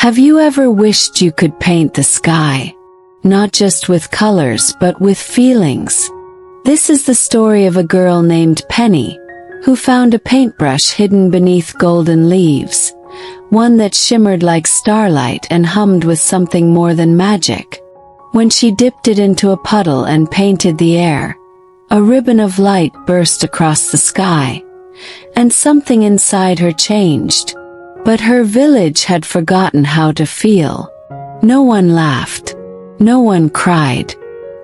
Have you ever wished you could paint the sky? Not just with colors but with feelings. This is the story of a girl named Penny, who found a paintbrush hidden beneath golden leaves, one that shimmered like starlight and hummed with something more than magic. When she dipped it into a puddle and painted the air, a ribbon of light burst across the sky, and something inside her changed. But her village had forgotten how to feel. No one laughed. No one cried.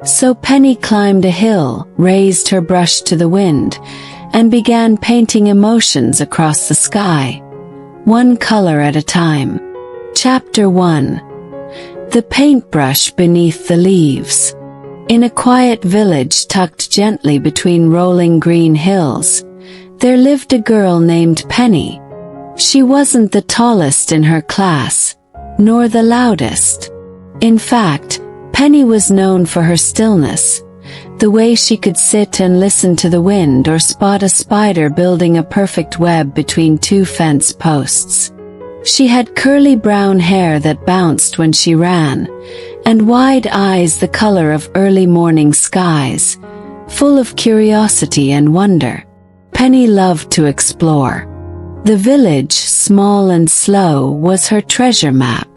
So Penny climbed a hill, raised her brush to the wind, and began painting emotions across the sky, one color at a time. Chapter 1. The Paintbrush Beneath the Leaves. In a quiet village tucked gently between rolling green hills, there lived a girl named Penny. She wasn't the tallest in her class, nor the loudest. In fact, Penny was known for her stillness, the way she could sit and listen to the wind or spot a spider building a perfect web between two fence posts. She had curly brown hair that bounced when she ran, and wide eyes the color of early morning skies, full of curiosity and wonder. Penny loved to explore. The village, small and slow, was her treasure map.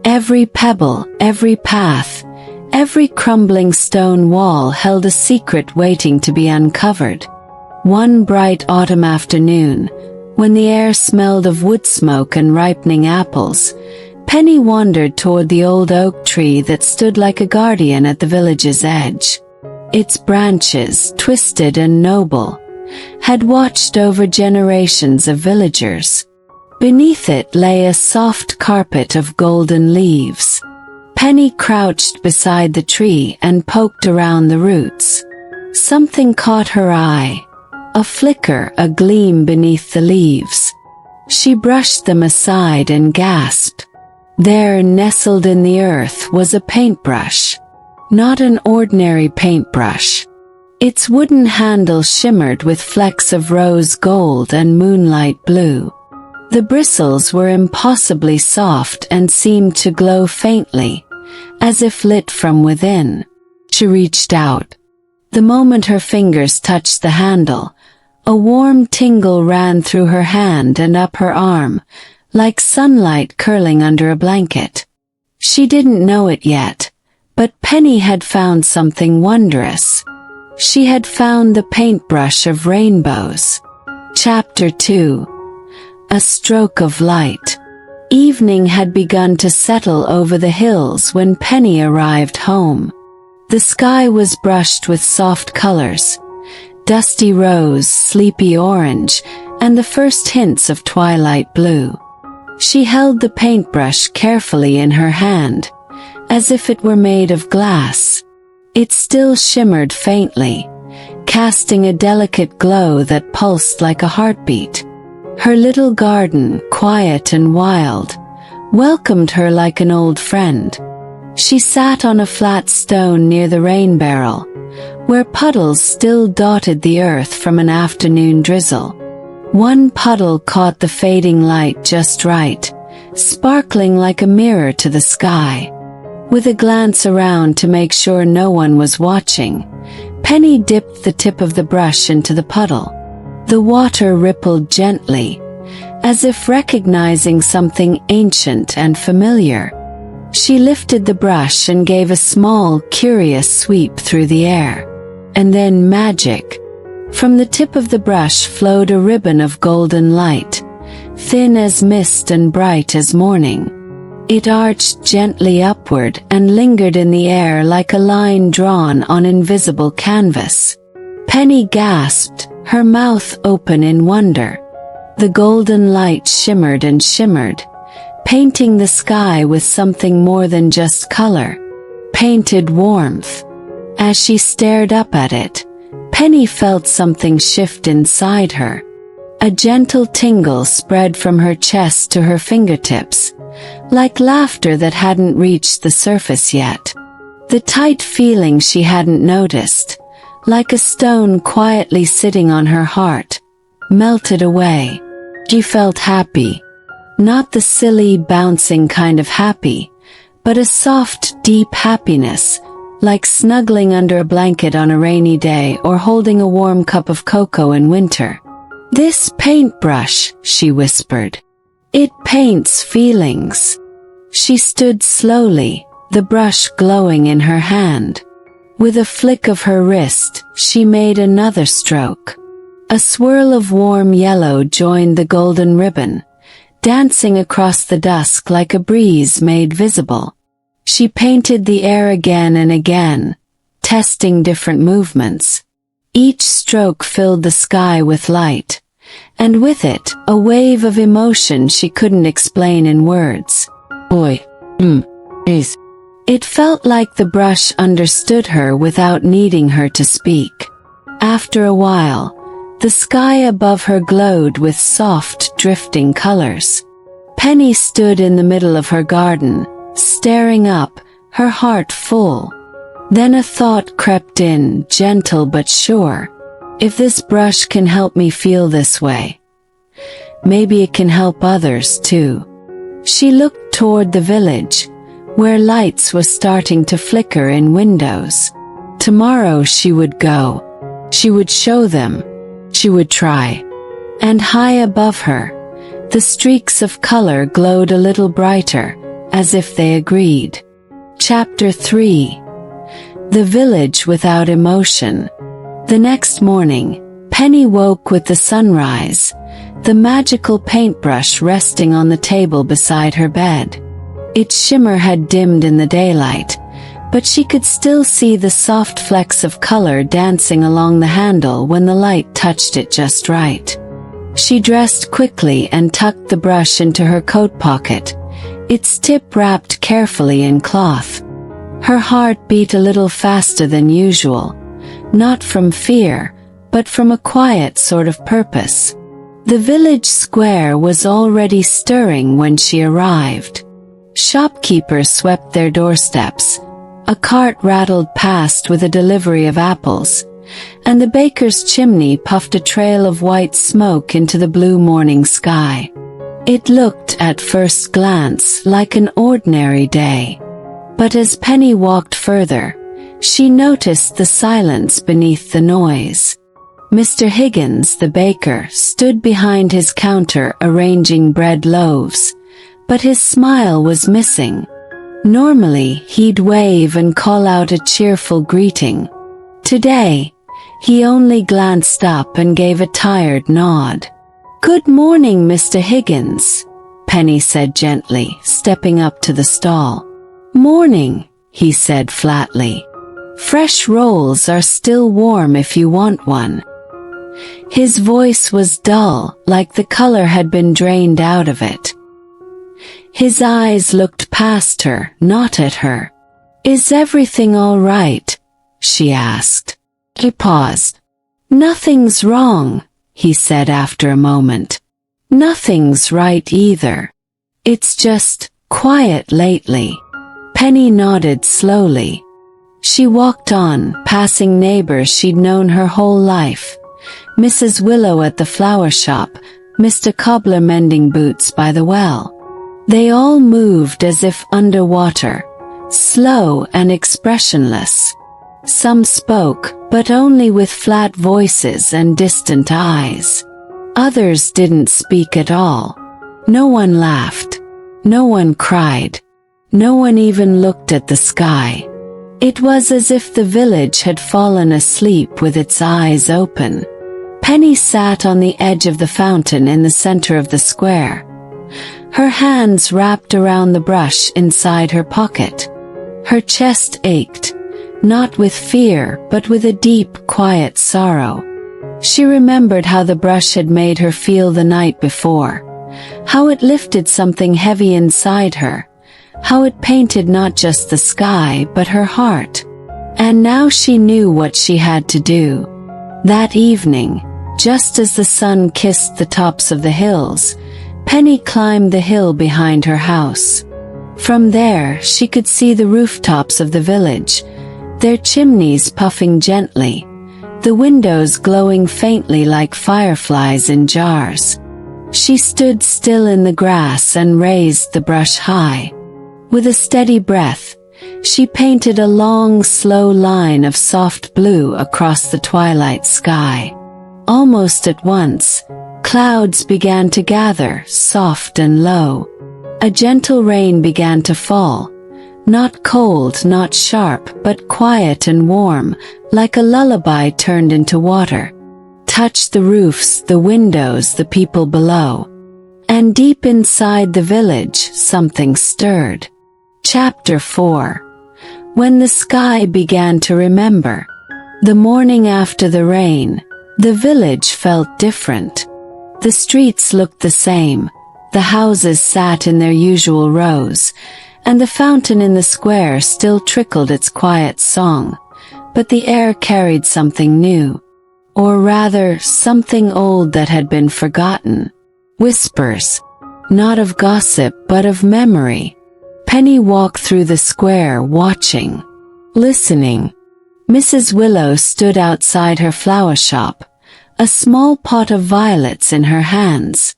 Every pebble, every path, every crumbling stone wall held a secret waiting to be uncovered. One bright autumn afternoon, when the air smelled of wood smoke and ripening apples, Penny wandered toward the old oak tree that stood like a guardian at the village's edge. Its branches, twisted and noble, had watched over generations of villagers. Beneath it lay a soft carpet of golden leaves. Penny crouched beside the tree and poked around the roots. Something caught her eye. A flicker, a gleam beneath the leaves. She brushed them aside and gasped. There, nestled in the earth, was a paintbrush. Not an ordinary paintbrush. Its wooden handle shimmered with flecks of rose gold and moonlight blue. The bristles were impossibly soft and seemed to glow faintly, as if lit from within. She reached out. The moment her fingers touched the handle, a warm tingle ran through her hand and up her arm, like sunlight curling under a blanket. She didn't know it yet, but Penny had found something wondrous. She had found the paintbrush of rainbows. Chapter 2. A Stroke of Light. Evening had begun to settle over the hills when Penny arrived home. The sky was brushed with soft colors, dusty rose, sleepy orange, and the first hints of twilight blue. She held the paintbrush carefully in her hand, as if it were made of glass. It still shimmered faintly, casting a delicate glow that pulsed like a heartbeat. Her little garden, quiet and wild, welcomed her like an old friend. She sat on a flat stone near the rain barrel, where puddles still dotted the earth from an afternoon drizzle. One puddle caught the fading light just right, sparkling like a mirror to the sky. With a glance around to make sure no one was watching, Penny dipped the tip of the brush into the puddle. The water rippled gently, as if recognizing something ancient and familiar. She lifted the brush and gave a small, curious sweep through the air. And then magic. From the tip of the brush flowed a ribbon of golden light, thin as mist and bright as morning. It arched gently upward and lingered in the air like a line drawn on invisible canvas. Penny gasped, her mouth open in wonder. The golden light shimmered and shimmered, painting the sky with something more than just color. Painted warmth. As she stared up at it, Penny felt something shift inside her. A gentle tingle spread from her chest to her fingertips, like laughter that hadn't reached the surface yet. The tight feeling she hadn't noticed, like a stone quietly sitting on her heart, melted away. She felt happy. Not the silly, bouncing kind of happy, but a soft, deep happiness, like snuggling under a blanket on a rainy day or holding a warm cup of cocoa in winter. "This paintbrush," she whispered. "It paints feelings." She stood slowly, the brush glowing in her hand. With a flick of her wrist, she made another stroke. A swirl of warm yellow joined the golden ribbon, dancing across the dusk like a breeze made visible. She painted the air again and again, testing different movements. Each stroke filled the sky with light, and with it, a wave of emotion she couldn't explain in words. "Boy, is." It felt like the brush understood her without needing her to speak. After a while, the sky above her glowed with soft, drifting colors. Penny stood in the middle of her garden, staring up, her heart full. Then a thought crept in, gentle but sure. If this brush can help me feel this way, maybe it can help others too. She looked toward the village, where lights were starting to flicker in windows. Tomorrow she would go. She would show them. She would try. And high above her, the streaks of color glowed a little brighter, as if they agreed. Chapter 3. The Village Without Emotion. The next morning, Penny woke with the sunrise, the magical paintbrush resting on the table beside her bed. Its shimmer had dimmed in the daylight, but she could still see the soft flecks of color dancing along the handle when the light touched it just right. She dressed quickly and tucked the brush into her coat pocket, its tip wrapped carefully in cloth. Her heart beat a little faster than usual, not from fear, but from a quiet sort of purpose. The village square was already stirring when she arrived. Shopkeepers swept their doorsteps, a cart rattled past with a delivery of apples, and the baker's chimney puffed a trail of white smoke into the blue morning sky. It looked, at first glance, like an ordinary day. But as Penny walked further, she noticed the silence beneath the noise. Mr. Higgins, the baker, stood behind his counter arranging bread loaves, but his smile was missing. Normally, he'd wave and call out a cheerful greeting. Today, he only glanced up and gave a tired nod. "Good morning, Mr. Higgins," Penny said gently, stepping up to the stall. "Morning," he said flatly. "Fresh rolls are still warm if you want one." His voice was dull, like the color had been drained out of it. His eyes looked past her, not at her. "Is everything all right?" she asked. He paused. "Nothing's wrong," he said after a moment. "Nothing's right either. It's just quiet lately." Penny nodded slowly. She walked on, passing neighbors she'd known her whole life. Mrs. Willow at the flower shop, Mr. Cobbler mending boots by the well. They all moved as if underwater, slow and expressionless. Some spoke, but only with flat voices and distant eyes. Others didn't speak at all. No one laughed. No one cried. No one even looked at the sky. It was as if the village had fallen asleep with its eyes open. Penny sat on the edge of the fountain in the center of the square, her hands wrapped around the brush inside her pocket. Her chest ached, not with fear but with a deep, quiet sorrow. She remembered how the brush had made her feel the night before, how it lifted something heavy inside her, how it painted not just the sky but her heart. And now she knew what she had to do. That evening, just as the sun kissed the tops of the hills, Penny climbed the hill behind her house. From there, she could see the rooftops of the village, their chimneys puffing gently, the windows glowing faintly like fireflies in jars. She stood still in the grass and raised the brush high. With a steady breath, she painted a long, slow line of soft blue across the twilight sky. Almost at once, clouds began to gather, soft and low. A gentle rain began to fall, not cold, not sharp, but quiet and warm, like a lullaby turned into water. Touched the roofs, the windows, the people below. And deep inside the village, something stirred. Chapter 4. When the sky began to remember. The morning after the rain, the village felt different. The streets looked the same, the houses sat in their usual rows, and the fountain in the square still trickled its quiet song, but the air carried something new. Or rather, something old that had been forgotten. Whispers. Not of gossip, but of memory. Penny walked through the square, watching, listening. Mrs. Willow stood outside her flower shop, a small pot of violets in her hands.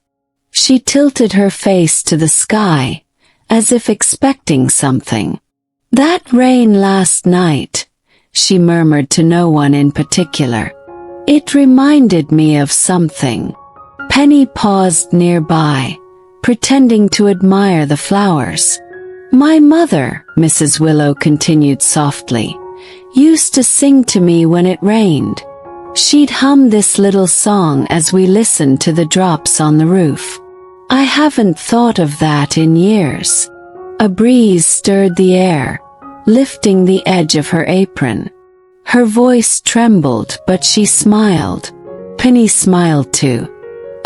She tilted her face to the sky, as if expecting something. "That rain last night," she murmured to no one in particular. "It reminded me of something." Penny paused nearby, pretending to admire the flowers. "My mother," Mrs. Willow continued softly, "used to sing to me when it rained. She'd hum this little song as we listened to the drops on the roof. I haven't thought of that in years." A breeze stirred the air, lifting the edge of her apron. Her voice trembled, but she smiled. Penny smiled too.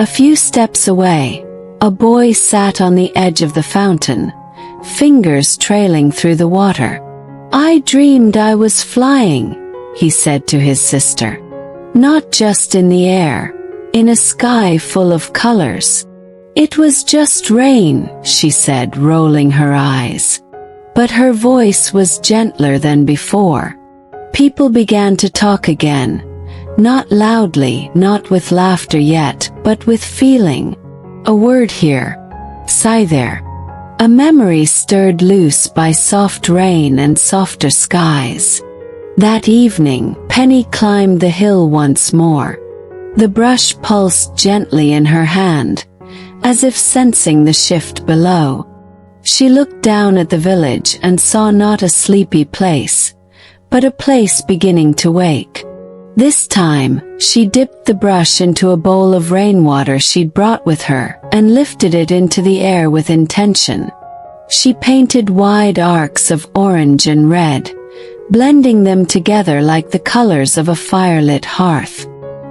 A few steps away, a boy sat on the edge of the fountain, fingers trailing through the water. "I dreamed I was flying," he said to his sister. "Not just in the air, in a sky full of colors." "It was just rain," she said, rolling her eyes. But her voice was gentler than before. People began to talk again, not loudly, not with laughter yet, but with feeling. A word here, sigh there. A memory stirred loose by soft rain and softer skies. That evening, Penny climbed the hill once more. The brush pulsed gently in her hand, as if sensing the shift below. She looked down at the village and saw not a sleepy place, but a place beginning to wake. This time, she dipped the brush into a bowl of rainwater she'd brought with her and lifted it into the air with intention. She painted wide arcs of orange and red, blending them together like the colors of a firelit hearth.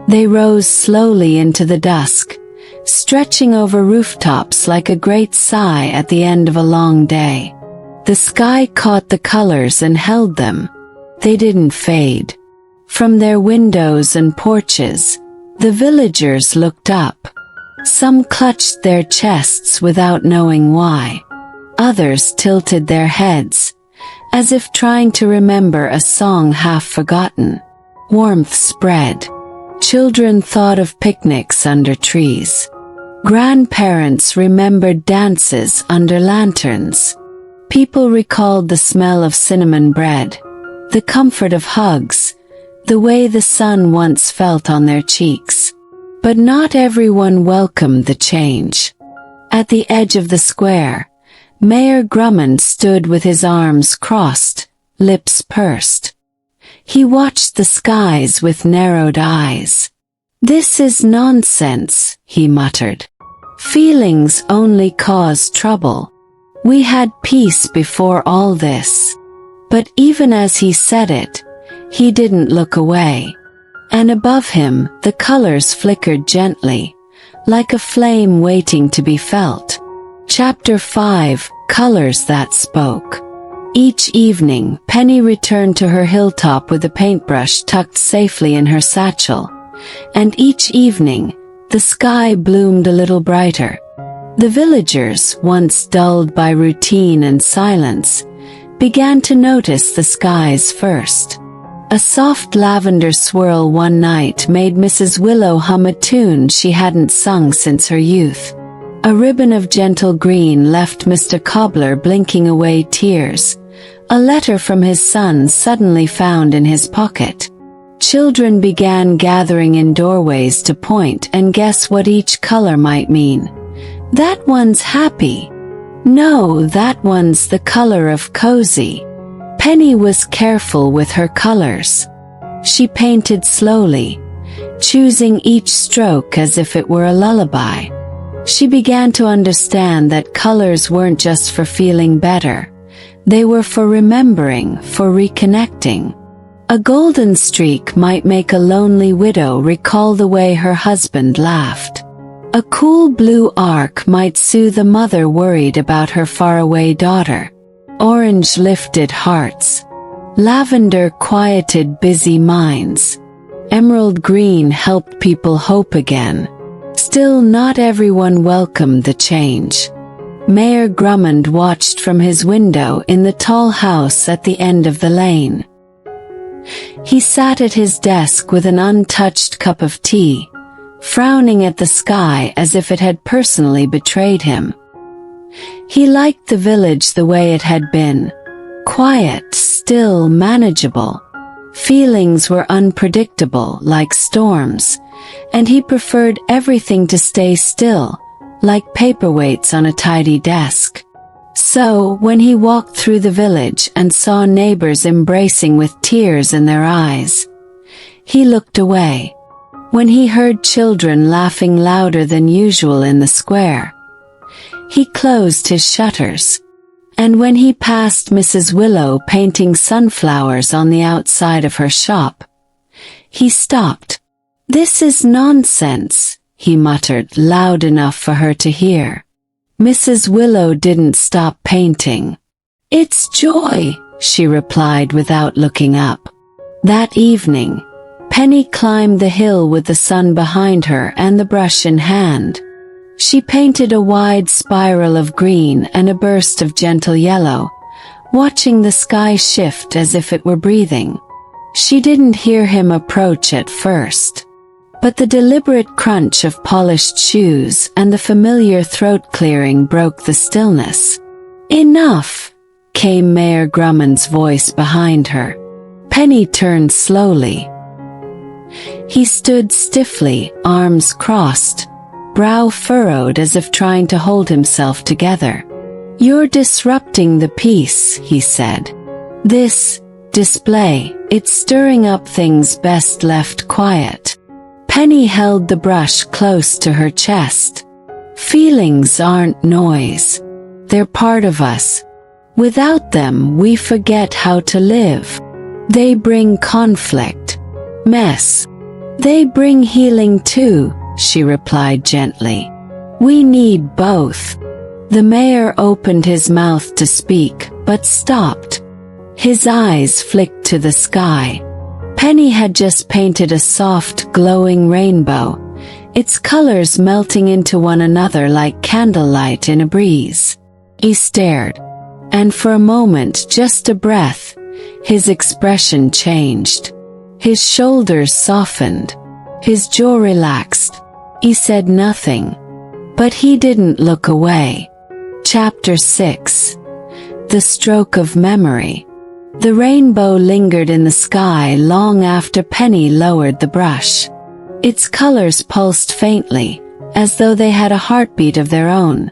They rose slowly into the dusk, stretching over rooftops like a great sigh at the end of a long day. The sky caught the colors and held them. They didn't fade. From their windows and porches, the villagers looked up. Some clutched their chests without knowing why. Others tilted their heads, as if trying to remember a song half forgotten. Warmth spread. Children thought of picnics under trees. Grandparents remembered dances under lanterns. People recalled the smell of cinnamon bread, the comfort of hugs, the way the sun once felt on their cheeks. But not everyone welcomed the change. At the edge of the square, Mayor Grummond stood with his arms crossed, lips pursed. He watched the skies with narrowed eyes. "This is nonsense," he muttered. "Feelings only cause trouble. We had peace before all this." But even as he said it, he didn't look away. And above him, the colors flickered gently, like a flame waiting to be felt. Chapter 5, Colors That Spoke. Each evening, Penny returned to her hilltop with a paintbrush tucked safely in her satchel. And each evening, the sky bloomed a little brighter. The villagers, once dulled by routine and silence, began to notice the skies first. A soft lavender swirl one night made Mrs. Willow hum a tune she hadn't sung since her youth. A ribbon of gentle green left Mr. Cobbler blinking away tears. A letter from his son suddenly found in his pocket. Children began gathering in doorways to point and guess what each color might mean. That one's happy. No, that one's the color of cozy. Penny was careful with her colors. She painted slowly, choosing each stroke as if it were a lullaby. She began to understand that colors weren't just for feeling better. They were for remembering, for reconnecting. A golden streak might make a lonely widow recall the way her husband laughed. A cool blue arc might soothe a mother worried about her faraway daughter. Orange lifted hearts. Lavender quieted busy minds. Emerald green helped people hope again. Still, not everyone welcomed the change. Mayor Drummond watched from his window in the tall house at the end of the lane. He sat at his desk with an untouched cup of tea, frowning at the sky as if it had personally betrayed him. He liked the village the way it had been. Quiet, still, manageable. Feelings were unpredictable, like storms, and he preferred everything to stay still, like paperweights on a tidy desk. So, when he walked through the village and saw neighbors embracing with tears in their eyes, he looked away. When he heard children laughing louder than usual in the square, he closed his shutters. And when he passed Mrs. Willow painting sunflowers on the outside of her shop, he stopped. "This is nonsense," he muttered, loud enough for her to hear. Mrs. Willow didn't stop painting. "It's joy," she replied without looking up. That evening, Penny climbed the hill with the sun behind her and the brush in hand. She painted a wide spiral of green and a burst of gentle yellow, watching the sky shift as if it were breathing. She didn't hear him approach at first, but the deliberate crunch of polished shoes and the familiar throat clearing broke the stillness. "Enough," came Mayor Drummond's voice behind her. Penny turned slowly. He stood stiffly, arms crossed, brow furrowed as if trying to hold himself together. "You're disrupting the peace," he said. "This display, it's stirring up things best left quiet." Penny held the brush close to her chest. "Feelings aren't noise. They're part of us. Without them, we forget how to live. They bring conflict, mess. They bring healing too," she replied gently. "We need both." The mayor opened his mouth to speak, but stopped. His eyes flicked to the sky. Penny had just painted a soft, glowing rainbow, its colors melting into one another like candlelight in a breeze. He stared, and for a moment, just a breath, his expression changed. His shoulders softened. His jaw relaxed. He said nothing, but he didn't look away. Chapter 6. The Stroke of Memory. The rainbow lingered in the sky long after Penny lowered the brush. Its colors pulsed faintly, as though they had a heartbeat of their own.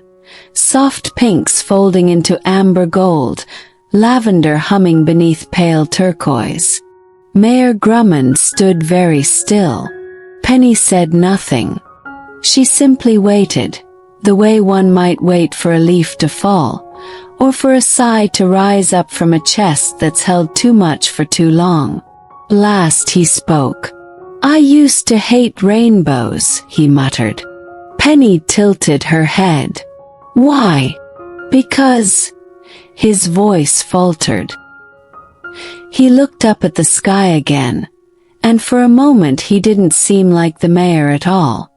Soft pinks folding into amber gold, lavender humming beneath pale turquoise. Mayor Drummond stood very still. Penny said nothing. She simply waited, the way one might wait for a leaf to fall, or for a sigh to rise up from a chest that's held too much for too long. Last he spoke. "I used to hate rainbows," he muttered. Penny tilted her head. "Why?" "Because..." His voice faltered. He looked up at the sky again, and for a moment he didn't seem like the mayor at all.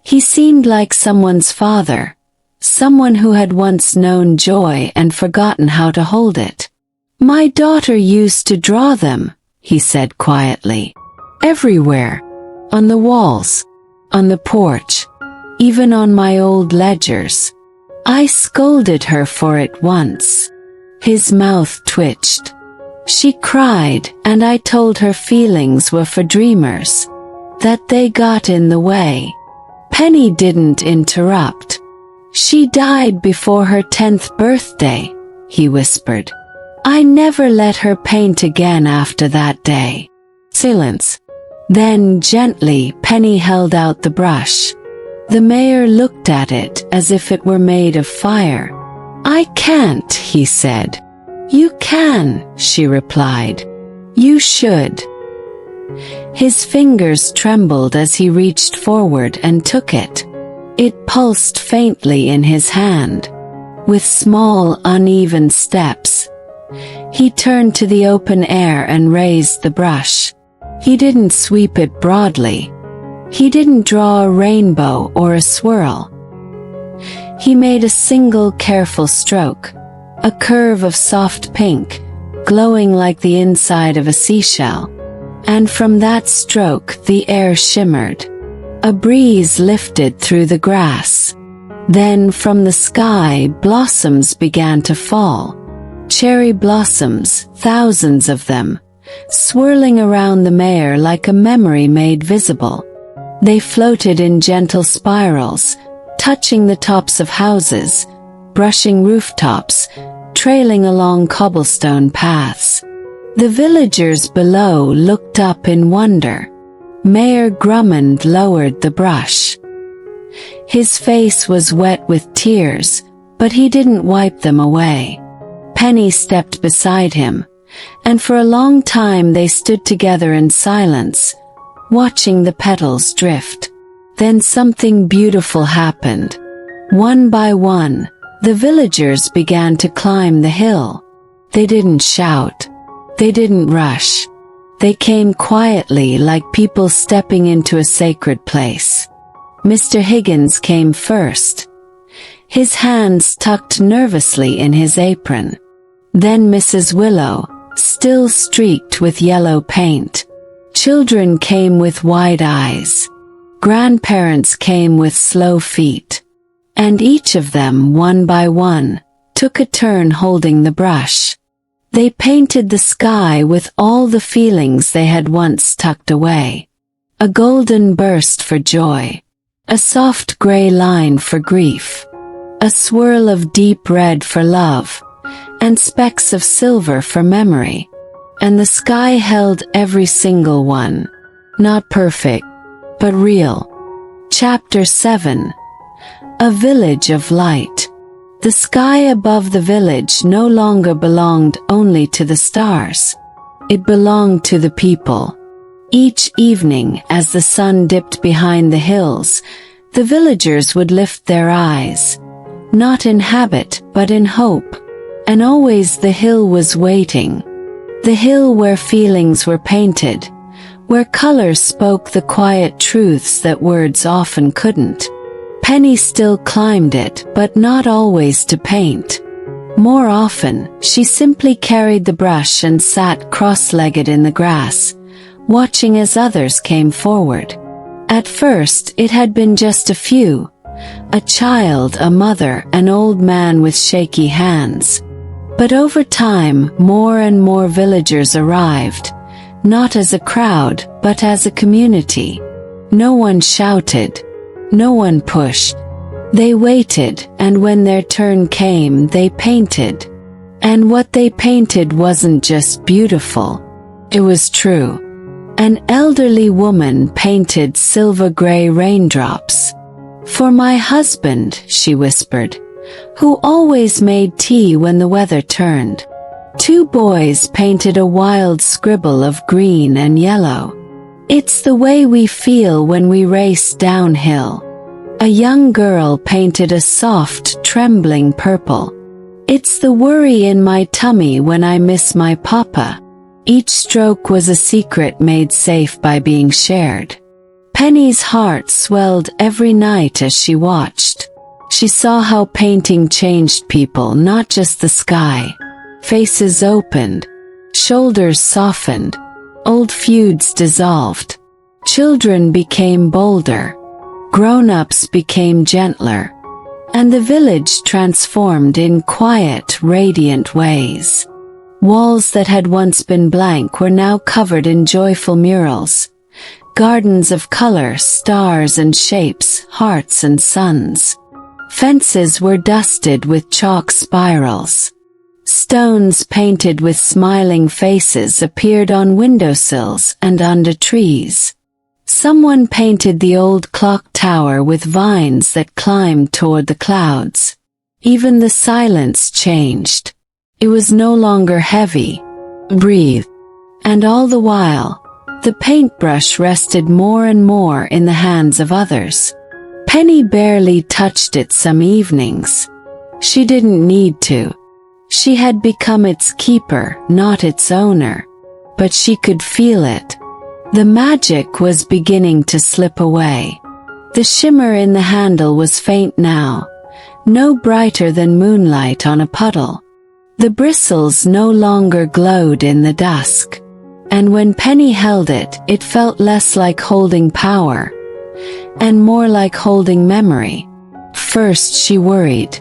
He seemed like someone's father, someone who had once known joy and forgotten how to hold it. "My daughter used to draw them," he said quietly. Everywhere. On the walls. On the porch. Even on my old ledgers. I scolded her for it once. His mouth twitched. She cried, and I told her feelings were for dreamers. That they got in the way. Penny didn't interrupt. She died before her 10th birthday, he whispered. I never let her paint again after that day. Silence. Then, gently, Penny held out the brush. The mayor looked at it as if it were made of fire. I can't, he said. You can, she replied. You should. His fingers trembled as he reached forward and took it. It pulsed faintly in his hand. With small, uneven steps, he turned to the open air and raised the brush. He didn't sweep it broadly. He didn't draw a rainbow or a swirl. He made a single careful stroke, a curve of soft pink, glowing like the inside of a seashell. And from that stroke the air shimmered. A breeze lifted through the grass. Then from the sky blossoms began to fall. Cherry blossoms, thousands of them, swirling around the mayor like a memory made visible. They floated in gentle spirals, touching the tops of houses, brushing rooftops, trailing along cobblestone paths. The villagers below looked up in wonder. Mayor Drummond lowered the brush. His face was wet with tears, but he didn't wipe them away. Penny stepped beside him, and for a long time they stood together in silence, watching the petals drift. Then something beautiful happened. One by one, the villagers began to climb the hill. They didn't shout. They didn't rush. They came quietly like people stepping into a sacred place. Mr. Higgins came first, his hands tucked nervously in his apron. Then Mrs. Willow, still streaked with yellow paint. Children came with wide eyes. Grandparents came with slow feet. And each of them, one by one, took a turn holding the brush. They painted the sky with all the feelings they had once tucked away. A golden burst for joy. A soft gray line for grief. A swirl of deep red for love. And specks of silver for memory. And the sky held every single one. Not perfect, but real. Chapter 7. A Village of Light. The sky above the village no longer belonged only to the stars. It belonged to the people. Each evening, as the sun dipped behind the hills, the villagers would lift their eyes. Not in habit, but in hope. And always the hill was waiting. The hill where feelings were painted, where colors spoke the quiet truths that words often couldn't. Penny still climbed it, but not always to paint. More often, she simply carried the brush and sat cross-legged in the grass, watching as others came forward. At first, it had been just a few. A child, a mother, an old man with shaky hands. But over time, more and more villagers arrived, not as a crowd, but as a community. No one shouted. No one pushed. They waited, and when their turn came, they painted. And what they painted wasn't just beautiful. It was true. An elderly woman painted silver-gray raindrops. For my husband, she whispered, who always made tea when the weather turned. Two boys painted a wild scribble of green and yellow. It's the way we feel when we race downhill. A young girl painted a soft, trembling purple. It's the worry in my tummy when I miss my papa. Each stroke was a secret made safe by being shared. Penny's heart swelled every night as she watched. She saw how painting changed people, not just the sky. Faces opened, shoulders softened, Old feuds dissolved. Children became bolder. Grown-ups became gentler. And the village transformed in quiet, radiant ways. Walls that had once been blank were now covered in joyful murals. Gardens of color, stars and shapes, hearts and suns. Fences were dusted with chalk spirals. Stones painted with smiling faces appeared on windowsills and under trees. Someone painted the old clock tower with vines that climbed toward the clouds. Even the silence changed. It was no longer heavy. Breathe. And all the while, the paintbrush rested more and more in the hands of others. Penny barely touched it some evenings. She didn't need to. She had become its keeper, not its owner. But she could feel it. The magic was beginning to slip away. The shimmer in the handle was faint now, no brighter than moonlight on a puddle. The bristles no longer glowed in the dusk. And when Penny held it, it felt less like holding power, and more like holding memory. First she worried.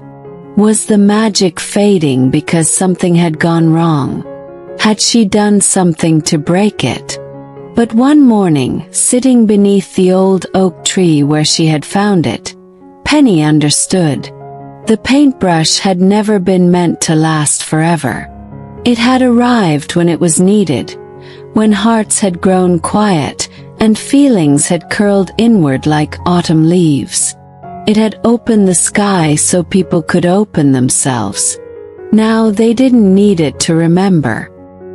Was the magic fading because something had gone wrong? Had she done something to break it? But one morning, sitting beneath the old oak tree where she had found it, Penny understood. The paintbrush had never been meant to last forever. It had arrived when it was needed, when hearts had grown quiet and feelings had curled inward like autumn leaves. It had opened the sky so people could open themselves. Now they didn't need it to remember.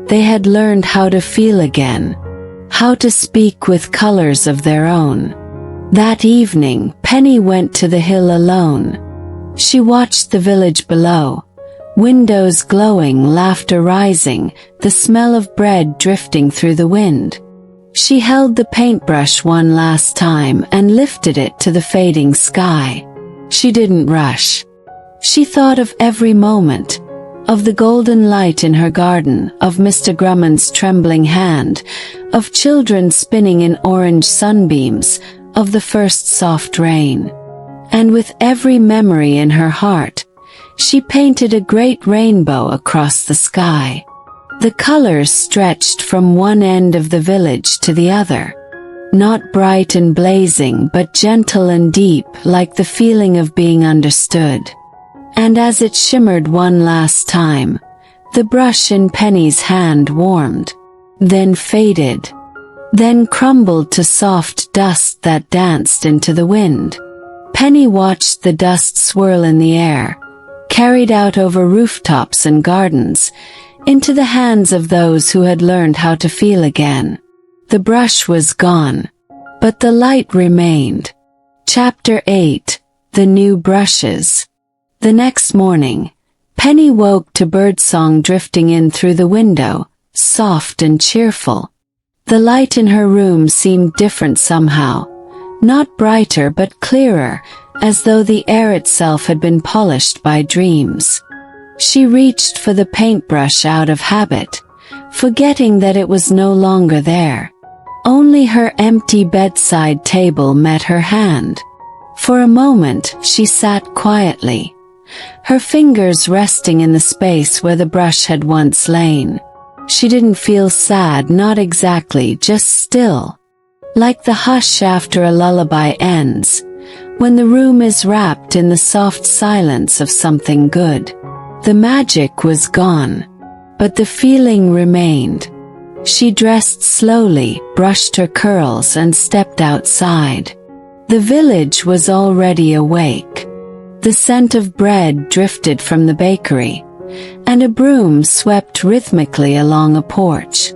They had learned how to feel again, how to speak with colors of their own. That evening, Penny went to the hill alone. She watched the village below. Windows glowing, laughter rising, the smell of bread drifting through the wind. She held the paintbrush one last time and lifted it to the fading sky. She didn't rush. She thought of every moment, of the golden light in her garden, of Mr. Grummond's trembling hand, of children spinning in orange sunbeams, of the first soft rain. And with every memory in her heart, she painted a great rainbow across the sky. The colors stretched from one end of the village to the other. Not bright and blazing, but gentle and deep, like the feeling of being understood. And as it shimmered one last time, the brush in Penny's hand warmed, then faded, then crumbled to soft dust that danced into the wind. Penny watched the dust swirl in the air, carried out over rooftops and gardens, into the hands of those who had learned how to feel again. The brush was gone, but the light remained. Chapter 8: The New Brushes. The next morning, Penny woke to birdsong drifting in through the window, soft and cheerful. The light in her room seemed different somehow, not brighter but clearer, as though the air itself had been polished by dreams. She reached for the paintbrush out of habit, forgetting that it was no longer there. Only her empty bedside table met her hand. For a moment she sat quietly, her fingers resting in the space where the brush had once lain. She didn't feel sad, not exactly, just still. Like the hush after a lullaby ends, when the room is wrapped in the soft silence of something good. The magic was gone, but the feeling remained. She dressed slowly, brushed her curls and stepped outside. The village was already awake. The scent of bread drifted from the bakery, and a broom swept rhythmically along a porch.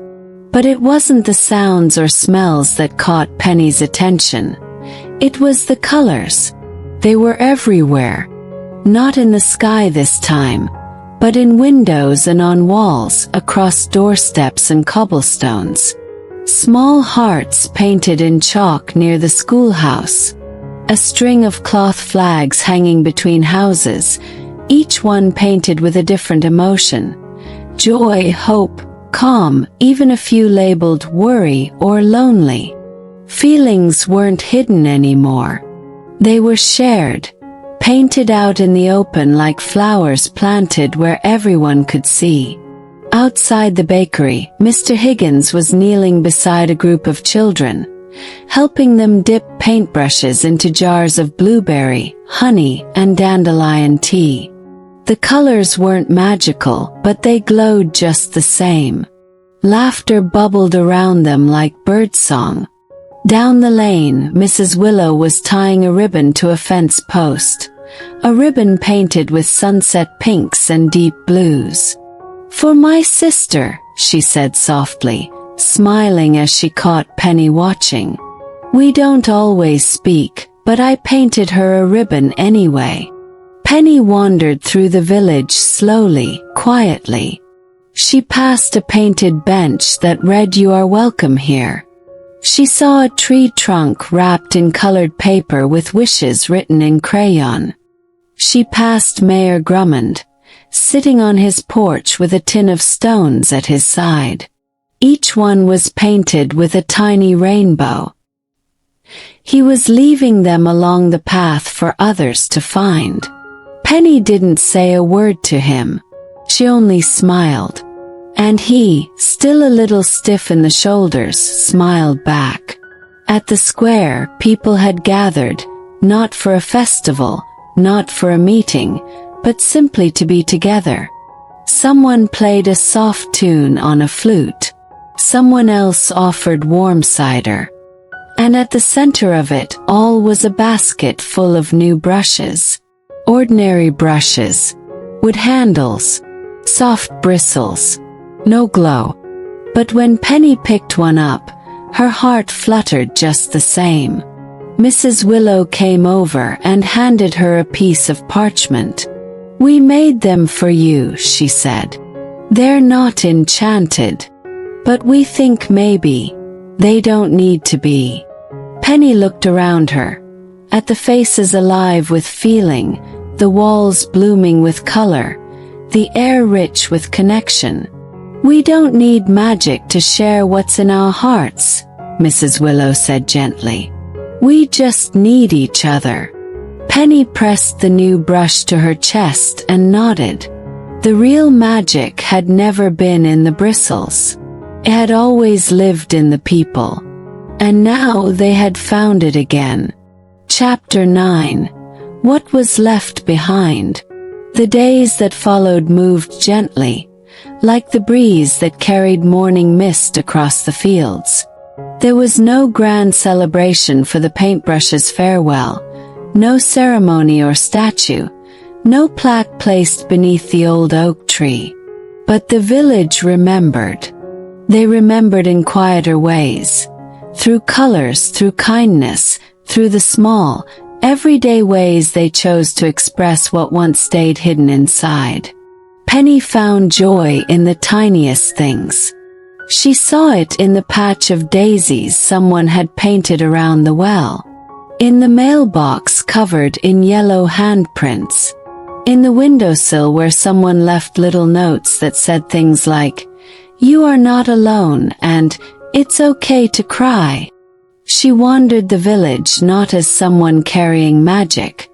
But it wasn't the sounds or smells that caught Penny's attention. It was the colors. They were everywhere. Not in the sky this time, but in windows and on walls, across doorsteps and cobblestones. Small hearts painted in chalk near the schoolhouse. A string of cloth flags hanging between houses, each one painted with a different emotion. Joy, hope, calm, even a few labeled worry or lonely. Feelings weren't hidden anymore. They were shared, painted out in the open like flowers planted where everyone could see. Outside the bakery, Mr. Higgins was kneeling beside a group of children, helping them dip paintbrushes into jars of blueberry, honey, and dandelion tea. The colors weren't magical, but they glowed just the same. Laughter bubbled around them like birdsong. Down the lane, Mrs. Willow was tying a ribbon to a fence post, a ribbon painted with sunset pinks and deep blues. "For my sister," she said softly, smiling as she caught Penny watching. "We don't always speak, but I painted her a ribbon anyway." Penny wandered through the village slowly, quietly. She passed a painted bench that read "You are welcome here." She saw a tree trunk wrapped in colored paper with wishes written in crayon. She passed Mayor Drummond, sitting on his porch with a tin of stones at his side. Each one was painted with a tiny rainbow. He was leaving them along the path for others to find. Penny didn't say a word to him. She only smiled. And he, still a little stiff in the shoulders, smiled back. At the square, people had gathered, not for a festival, not for a meeting, but simply to be together. Someone played a soft tune on a flute. Someone else offered warm cider. And at the center of it all was a basket full of new brushes. Ordinary brushes. Wood handles. Soft bristles. No glow. But when Penny picked one up, her heart fluttered just the same. Mrs. Willow came over and handed her a piece of parchment. "We made them for you," she said. "They're not enchanted. But we think maybe they don't need to be." Penny looked around her, at the faces alive with feeling, the walls blooming with color, the air rich with connection. "We don't need magic to share what's in our hearts," Mrs. Willow said gently. "We just need each other." Penny pressed the new brush to her chest and nodded. The real magic had never been in the bristles. It had always lived in the people. And now they had found it again. Chapter 9. What was left behind? The days that followed moved gently, like the breeze that carried morning mist across the fields. There was no grand celebration for the paintbrush's farewell, no ceremony or statue, no plaque placed beneath the old oak tree. But the village remembered. They remembered in quieter ways. Through colors, through kindness, through the small, everyday ways they chose to express what once stayed hidden inside. Penny found joy in the tiniest things. She saw it in the patch of daisies someone had painted around the well, in the mailbox covered in yellow handprints, in the windowsill where someone left little notes that said things like, "You are not alone," and "It's okay to cry." She wandered the village not as someone carrying magic,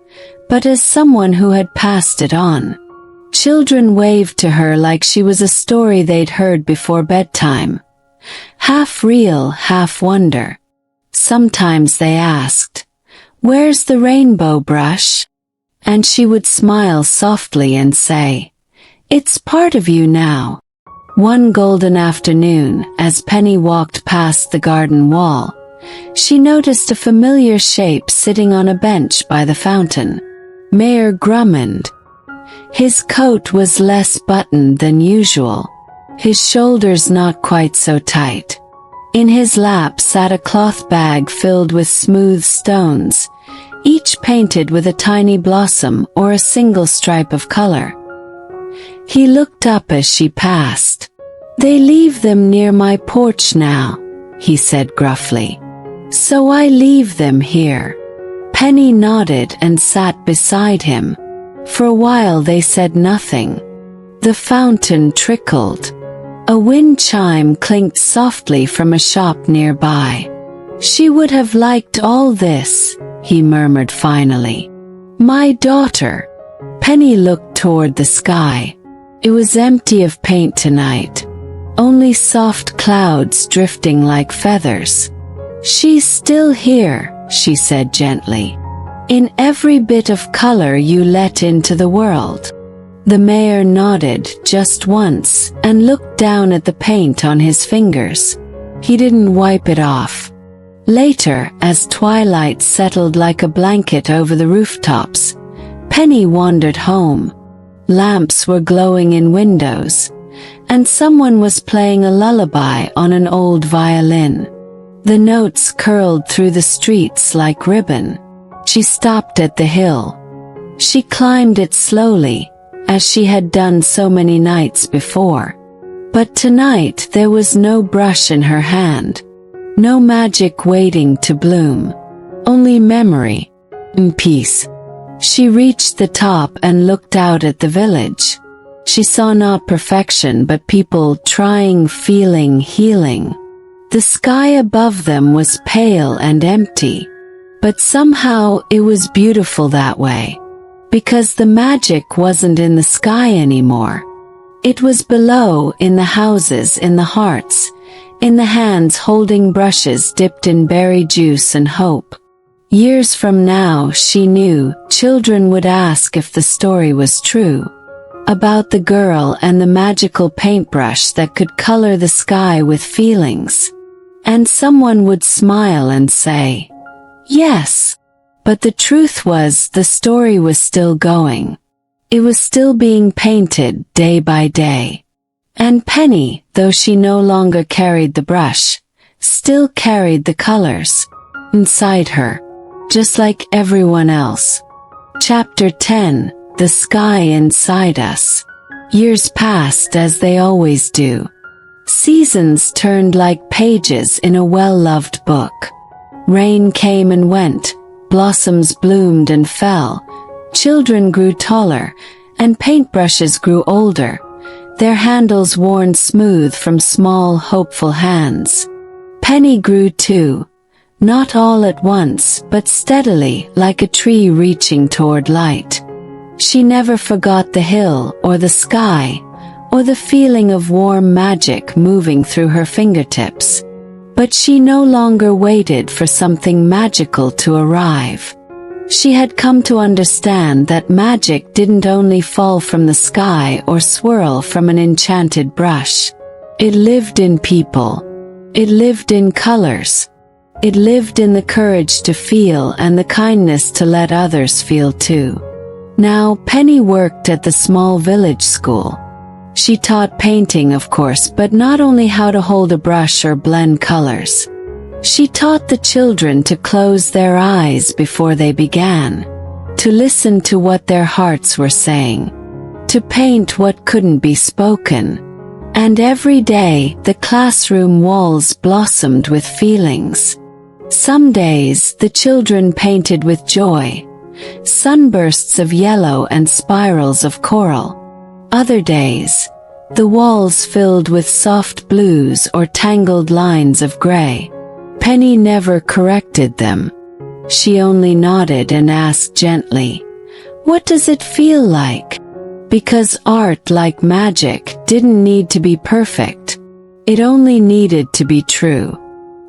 but as someone who had passed it on. Children waved to her like she was a story they'd heard before bedtime. Half real, half wonder. Sometimes they asked, "Where's the rainbow brush?" And she would smile softly and say, "It's part of you now." One golden afternoon, as Penny walked past the garden wall, she noticed a familiar shape sitting on a bench by the fountain. Mayor Drummond. His coat was less buttoned than usual, his shoulders not quite so tight. In his lap sat a cloth bag filled with smooth stones, each painted with a tiny blossom or a single stripe of color. He looked up as she passed. "They leave them near my porch now," he said gruffly. "So I leave them here." Penny nodded and sat beside him. For a while they said nothing. The fountain trickled. A wind chime clinked softly from a shop nearby. "She would have liked all this," he murmured finally. "My daughter." Penny looked toward the sky. It was empty of paint tonight. Only soft clouds drifting like feathers. "She's still here," she said gently. "In every bit of color you let into the world." The mayor nodded just once and looked down at the paint on his fingers. He didn't wipe it off. Later, as twilight settled like a blanket over the rooftops, Penny wandered home. Lamps were glowing in windows, and someone was playing a lullaby on an old violin. The notes curled through the streets like ribbon. She stopped at the hill. She climbed it slowly, as she had done so many nights before. But tonight there was no brush in her hand, no magic waiting to bloom, only memory and peace. She reached the top and looked out at the village. She saw not perfection but people trying, feeling, healing. The sky above them was pale and empty, but somehow it was beautiful that way. Because the magic wasn't in the sky anymore. It was below, in the houses, in the hearts, in the hands holding brushes dipped in berry juice and hope. Years from now, she knew, children would ask if the story was true. About the girl and the magical paintbrush that could color the sky with feelings. And someone would smile and say, "Yes." But the truth was, the story was still going. It was still being painted day by day. And Penny, though she no longer carried the brush, still carried the colors inside her, just like everyone else. Chapter 10, The Sky Inside Us. Years passed as they always do. Seasons turned like pages in a well-loved book. Rain came and went. Blossoms bloomed and fell, children grew taller, and paintbrushes grew older, their handles worn smooth from small, hopeful hands. Penny grew too, not all at once, but steadily, like a tree reaching toward light. She never forgot the hill, or the sky, or the feeling of warm magic moving through her fingertips. But she no longer waited for something magical to arrive. She had come to understand that magic didn't only fall from the sky or swirl from an enchanted brush. It lived in people. It lived in colors. It lived in the courage to feel and the kindness to let others feel too. Now, Penny worked at the small village school. She taught painting, of course, but not only how to hold a brush or blend colors. She taught the children to close their eyes before they began, to listen to what their hearts were saying, to paint what couldn't be spoken. And every day, the classroom walls blossomed with feelings. Some days, the children painted with joy, sunbursts of yellow and spirals of coral. Other days, the walls filled with soft blues or tangled lines of gray. Penny never corrected them. She only nodded and asked gently, "What does it feel like?" Because art, like magic, didn't need to be perfect. It only needed to be true.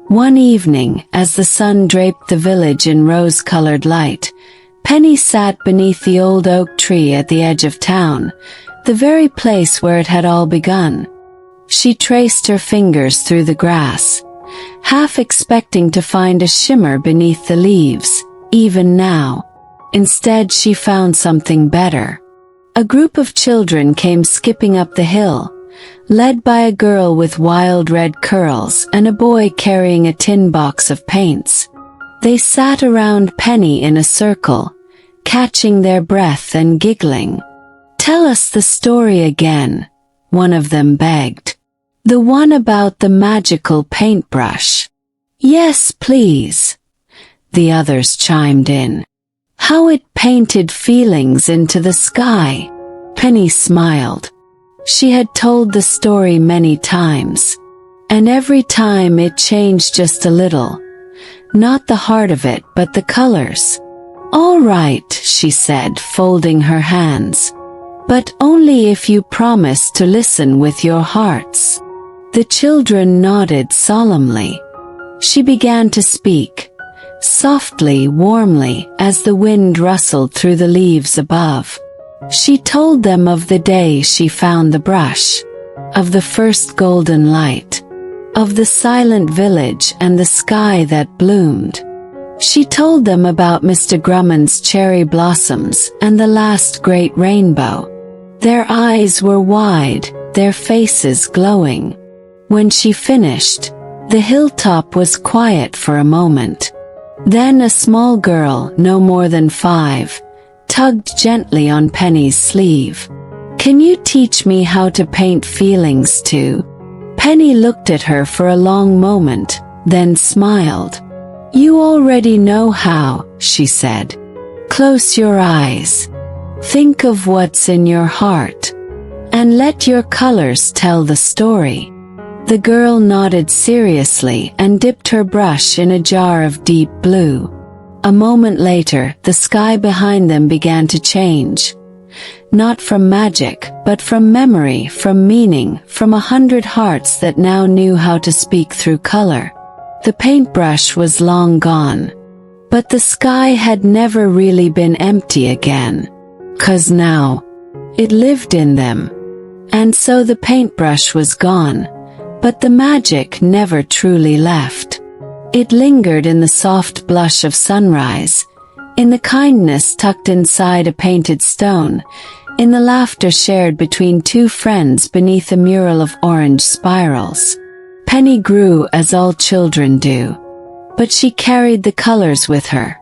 One evening, as the sun draped the village in rose-colored light, Penny sat beneath the old oak tree at the edge of town, the very place where it had all begun. She traced her fingers through the grass, half expecting to find a shimmer beneath the leaves, even now. Instead, she found something better. A group of children came skipping up the hill, led by a girl with wild red curls and a boy carrying a tin box of paints. They sat around Penny in a circle, catching their breath and giggling. "Tell us the story again," one of them begged. "The one about the magical paintbrush." "Yes, please," the others chimed in. "How it painted feelings into the sky." Penny smiled. She had told the story many times, and every time it changed just a little. Not the heart of it, but the colors. "All right," she said, folding her hands. "But only if you promise to listen with your hearts." The children nodded solemnly. She began to speak, softly, warmly, as the wind rustled through the leaves above. She told them of the day she found the brush, of the first golden light, of the silent village and the sky that bloomed. She told them about Mr. Grumman's cherry blossoms and the last great rainbow. Their eyes were wide, their faces glowing. When she finished, the hilltop was quiet for a moment. Then a small girl, no more than 5, tugged gently on Penny's sleeve. "Can you teach me how to paint feelings too?" Penny looked at her for a long moment, then smiled. "You already know how," she said. "Close your eyes. Think of what's in your heart. And let your colors tell the story." The girl nodded seriously and dipped her brush in a jar of deep blue. A moment later, the sky behind them began to change. Not from magic, but from memory, from meaning, from 100 hearts that now knew how to speak through color. The paintbrush was long gone. But the sky had never really been empty again. 'Cause now, it lived in them. And so the paintbrush was gone. But the magic never truly left. It lingered in the soft blush of sunrise, in the kindness tucked inside a painted stone, in the laughter shared between two friends beneath a mural of orange spirals. Penny grew as all children do. But she carried the colors with her.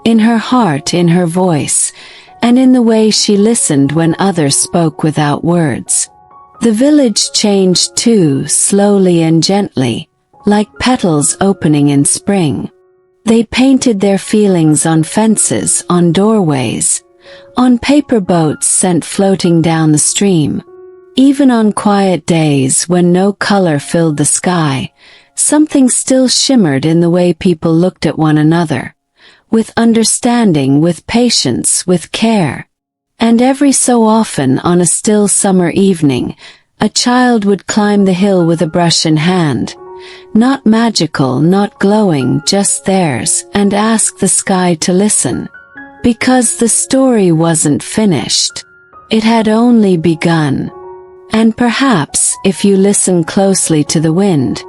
In her heart, in her voice, and in the way she listened when others spoke without words. The village changed too, slowly and gently, like petals opening in spring. They painted their feelings on fences, on doorways, on paper boats sent floating down the stream. Even on quiet days when no color filled the sky, something still shimmered in the way people looked at one another, with understanding, with patience, with care. And every so often on a still summer evening, a child would climb the hill with a brush in hand, not magical, not glowing, just theirs, and ask the sky to listen. Because the story wasn't finished. It had only begun. And perhaps, if you listen closely to the wind,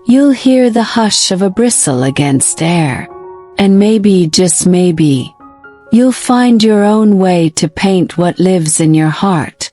you'll hear the hush of a bristle against air. And maybe, just maybe, you'll find your own way to paint what lives in your heart.